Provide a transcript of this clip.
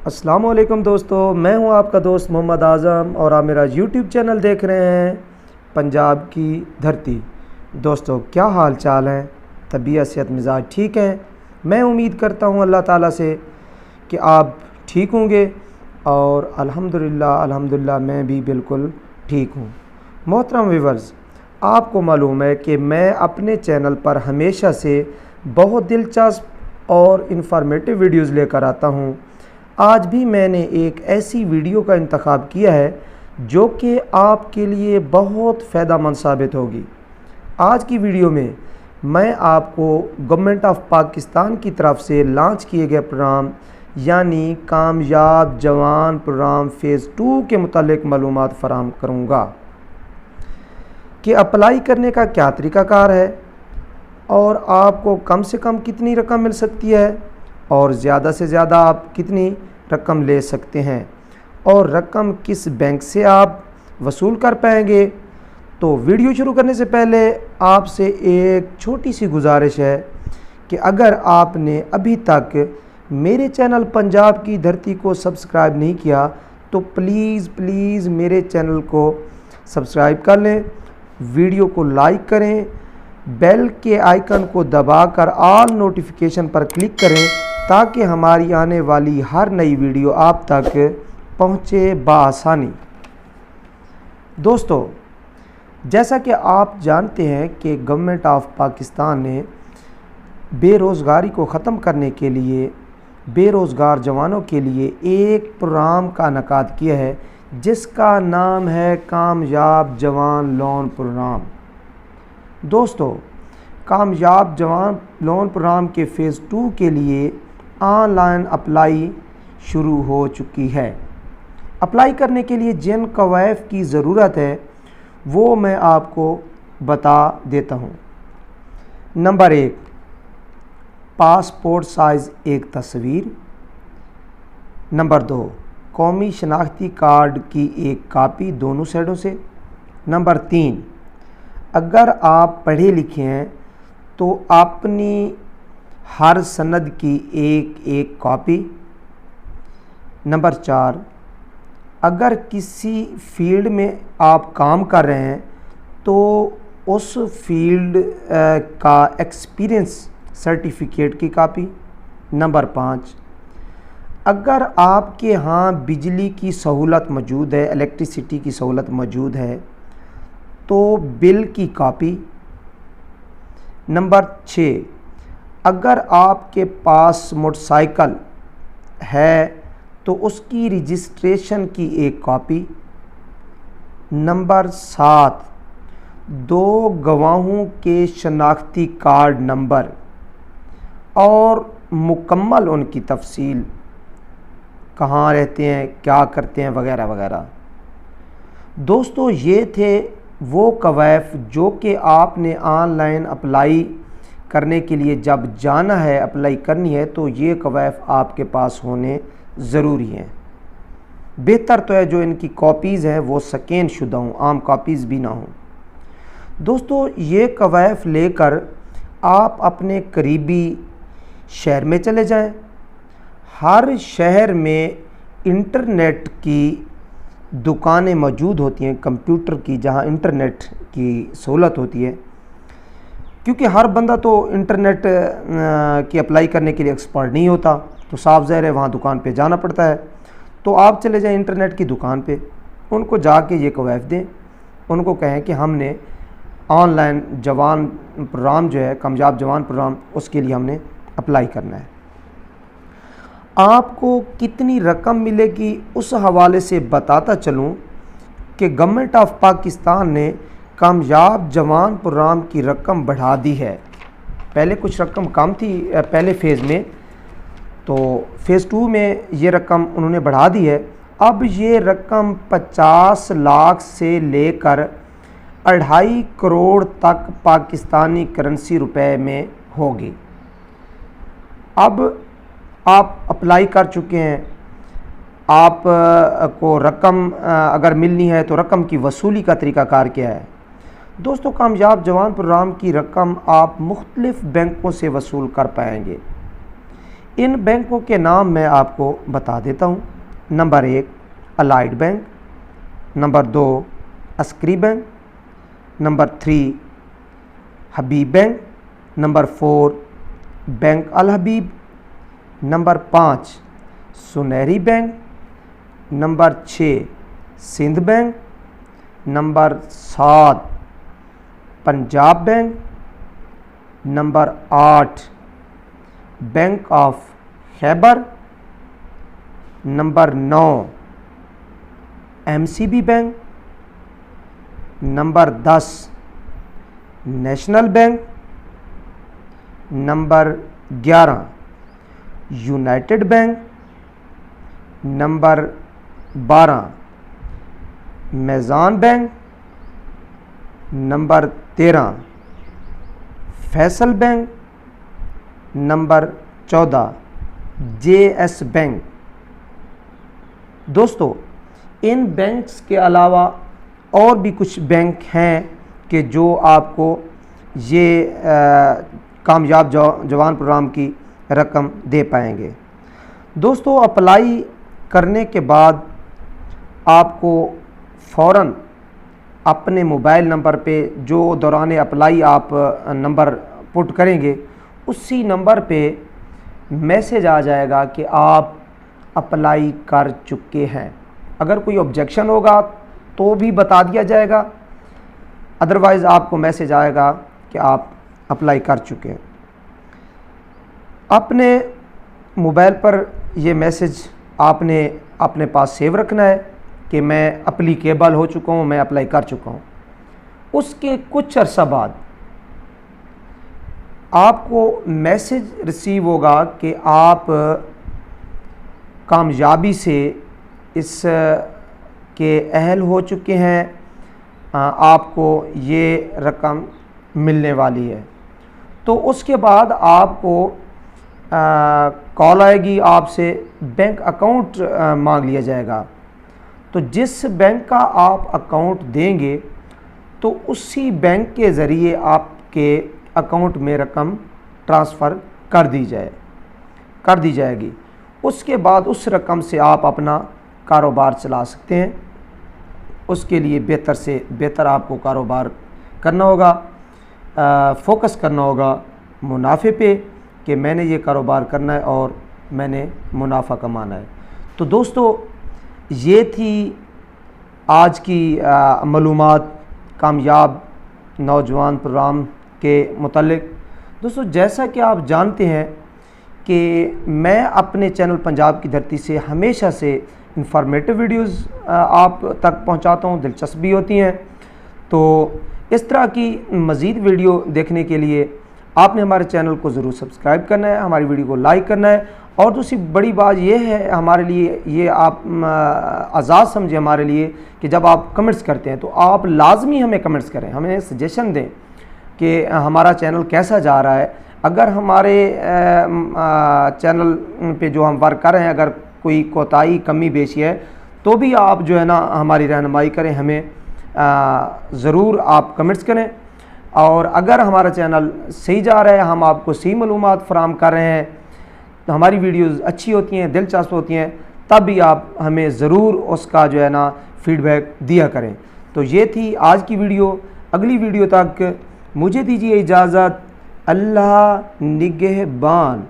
अस्सलाम वालेकुम दोस्तों, मैं हूं आपका दोस्त मोहम्मद आज़म और आप मेरा यूट्यूब चैनल देख रहे हैं पंजाब की धरती। दोस्तों, क्या हाल चाल है? तबीयत सेहत मिजाज ठीक है? मैं उम्मीद करता हूं अल्लाह ताला से कि आप ठीक होंगे और अल्हम्दुलिल्लाह मैं भी बिल्कुल ठीक हूं। मोहतरम व्यूअर्स, आपको मालूम है कि मैं अपने चैनल पर हमेशा से बहुत दिलचस्प और इन्फॉर्मेटिव वीडियोज़ लेकर आता हूं। आज भी मैंने एक ऐसी वीडियो का इंतखाब किया है जो कि आपके लिए बहुत फ़ायदेमंद साबित होगी। आज की वीडियो में मैं आपको गवर्नमेंट ऑफ पाकिस्तान की तरफ से लॉन्च किए गए प्रोग्राम यानी कामयाब जवान प्रोग्राम फ़ेज़ 2 के मुतालिक मालूमात फराहम करूँगा कि अप्लाई करने का क्या तरीक़ाकार है और आपको कम से कम कितनी रकम मिल सकती है और ज़्यादा से ज़्यादा आप कितनी रकम ले सकते हैं और रकम किस बैंक से आप वसूल कर पाएंगे। तो वीडियो शुरू करने से पहले आपसे एक छोटी सी गुजारिश है कि अगर आपने अभी तक मेरे चैनल पंजाब की धरती को सब्सक्राइब नहीं किया तो प्लीज़ मेरे चैनल को सब्सक्राइब कर लें, वीडियो को लाइक करें, बेल के आइकन को दबाकर ऑल नोटिफिकेशन पर क्लिक करें ताकि हमारी आने वाली हर नई वीडियो आप तक पहुंचे बआसानी। दोस्तों, जैसा कि आप जानते हैं कि गवर्नमेंट ऑफ पाकिस्तान ने बेरोज़गारी को ख़त्म करने के लिए बेरोज़गार जवानों के लिए एक प्रोग्राम का इनेकाद किया है जिसका नाम है कामयाब जवान लोन प्रोग्राम। दोस्तों, कामयाब जवान लोन प्रोग्राम के फ़ेज़ 2 के लिए ऑनलाइन अप्लाई शुरू हो चुकी है। अप्लाई करने के लिए जिन कवायद की ज़रूरत है वो मैं आपको बता देता हूँ। नंबर 1, पासपोर्ट साइज़ एक तस्वीर। नंबर 2, कौमी शनाख्ती कार्ड की एक कापी दोनों साइडों से। नंबर 3, अगर आप पढ़े लिखे हैं तो अपनी हर सनद की एक कॉपी। नंबर 4, अगर किसी फील्ड में आप काम कर रहे हैं तो उस फील्ड का एक्सपीरियंस सर्टिफिकेट की कापी। नंबर 5, अगर आपके यहाँ बिजली की सहूलत मौजूद है, इलेक्ट्रिसिटी की सहूलत मौजूद है तो बिल की कॉपी। नंबर 6, अगर आपके पास मोटरसाइकिल है तो उसकी रजिस्ट्रेशन की एक कॉपी। नंबर 7, 2 गवाहों के शनाख्ती कार्ड नंबर और मुकम्मल उनकी तफसील, कहाँ रहते हैं, क्या करते हैं, वगैरह वगैरह। दोस्तों, ये थे वो कवायद जो कि आपने ऑनलाइन अप्लाई करने के लिए जब जाना है, अप्लाई करनी है तो ये कवायद आपके पास होने ज़रूरी हैं। बेहतर तो है जो इनकी कॉपीज़ हैं वो स्कैन शुदा हों, आम कॉपीज़ भी ना हों। दोस्तों, ये कवायद लेकर आप अपने करीबी शहर में चले जाएं। हर शहर में इंटरनेट की दुकानें मौजूद होती हैं, कंप्यूटर की, जहां इंटरनेट की सहूलत होती है, क्योंकि हर बंदा तो इंटरनेट की अप्लाई करने के लिए एक्सपर्ट नहीं होता, तो साफ ज़ाहिर है वहाँ दुकान पे जाना पड़ता है। तो आप चले जाएं इंटरनेट की दुकान पे, उनको जाके ये कवायद दें, उनको कहें कि हमने ऑनलाइन जवान प्रोग्राम जो है कामयाब जवान प्रोग्राम, उसके लिए हमने अप्लाई करना है। आपको कितनी रकम मिलेगी उस हवाले से बताता चलूँ कि गवर्नमेंट ऑफ पाकिस्तान ने कामयाब जवान प्रोग्राम की रकम बढ़ा दी है। पहले कुछ रकम कम थी पहले फ़ेज़ में, तो फ़ेज़ 2 में ये रकम उन्होंने बढ़ा दी है। अब ये रकम 50 लाख से लेकर 2.5 करोड़ तक पाकिस्तानी करेंसी रुपए में होगी। अब आप अप्लाई कर चुके हैं, आप को रकम अगर मिलनी है तो रकम की वसूली का तरीक़ाकार क्या है? दोस्तों, कामयाब जवान प्रोग्राम की रकम आप मुख्तलिफ़ बैंकों से वसूल कर पाएंगे। इन बैंकों के नाम मैं आपको बता देता हूँ। Number 1 Allied Bank, number 2 Askari Bank, number 3 Habib Bank, number 4 Bank Al Habib, number 5 Sunehri Bank, number 6 Sindh Bank, number 7 Punjab Bank, number 8 Bank of Khyber, number 9 MCB Bank, number 10 National Bank, number 11 United Bank, number 12 Meezan Bank, number 13 Faysal Bank, number 14 JS Bank. दोस्तों, इन banks के अलावा और भी कुछ bank हैं कि जो आपको ये कामयाब जवान प्रोग्राम की रकम दे पाएंगे। दोस्तों, अप्लाई करने के बाद आपको फ़ौरन अपने मोबाइल नंबर पे जो दौरान अप्लाई आप नंबर पुट करेंगे, उसी नंबर पे मैसेज आ जाएगा कि आप अप्लाई कर चुके हैं। अगर कोई ऑब्जेक्शन होगा तो भी बता दिया जाएगा, अदरवाइज़ आपको मैसेज आएगा कि आप अप्लाई कर चुके हैं। अपने मोबाइल पर ये मैसेज आपने अपने पास सेव रखना है कि मैं अप्लीकेबल हो चुका हूँ, मैं अप्लाई कर चुका हूँ। उसके कुछ अर्सा बाद आपको मैसेज रिसीव होगा कि आप कामयाबी से इस के अहल हो चुके हैं, आपको ये रकम मिलने वाली है। तो उसके बाद आपको कॉल आएगी, आपसे बैंक अकाउंट मांग लिया जाएगा। तो जिस बैंक का आप अकाउंट देंगे तो उसी बैंक के ज़रिए आपके अकाउंट में रकम ट्रांसफ़र कर दी जाएगी। उसके बाद उस रकम से आप अपना कारोबार चला सकते हैं। उसके लिए बेहतर से बेहतर आपको कारोबार करना होगा, फोकस करना होगा मुनाफे पे कि मैंने ये कारोबार करना है और मैंने मुनाफा कमाना है। तो दोस्तों, ये थी आज की मालूमात कामयाब नौजवान प्रोग्राम के मुतालिक। दोस्तों, जैसा कि आप जानते हैं कि मैं अपने चैनल पंजाब की धरती से हमेशा से इंफॉर्मेटिव वीडियोस आप तक पहुंचाता हूं, दिलचस्पी होती हैं। तो इस तरह की मज़ीद वीडियो देखने के लिए आपने हमारे चैनल को ज़रूर सब्सक्राइब करना है, हमारी वीडियो को लाइक करना है। और दूसरी बड़ी बात यह है हमारे लिए, ये आप आज़ाद समझे हमारे लिए कि जब आप कमेंट्स करते हैं तो आप लाजमी हमें कमेंट्स करें, हमें सजेशन दें कि हमारा चैनल कैसा जा रहा है। अगर हमारे चैनल पे जो हम वर्क कर रहे हैं अगर कोई कोताही कमी बेशी है तो भी आप जो है ना हमारी रहनुमाई करें, हमें ज़रूर आप कमेंट्स करें। और अगर हमारा चैनल सही जा रहा है, हम आपको सही मालूमात फराहम कर रहे हैं, तो हमारी वीडियोस अच्छी होती हैं, दिलचस्प होती हैं, तब भी आप हमें ज़रूर उसका जो है ना फीडबैक दिया करें। तो ये थी आज की वीडियो। अगली वीडियो तक मुझे दीजिए इजाज़त। अल्लाह निगहबान।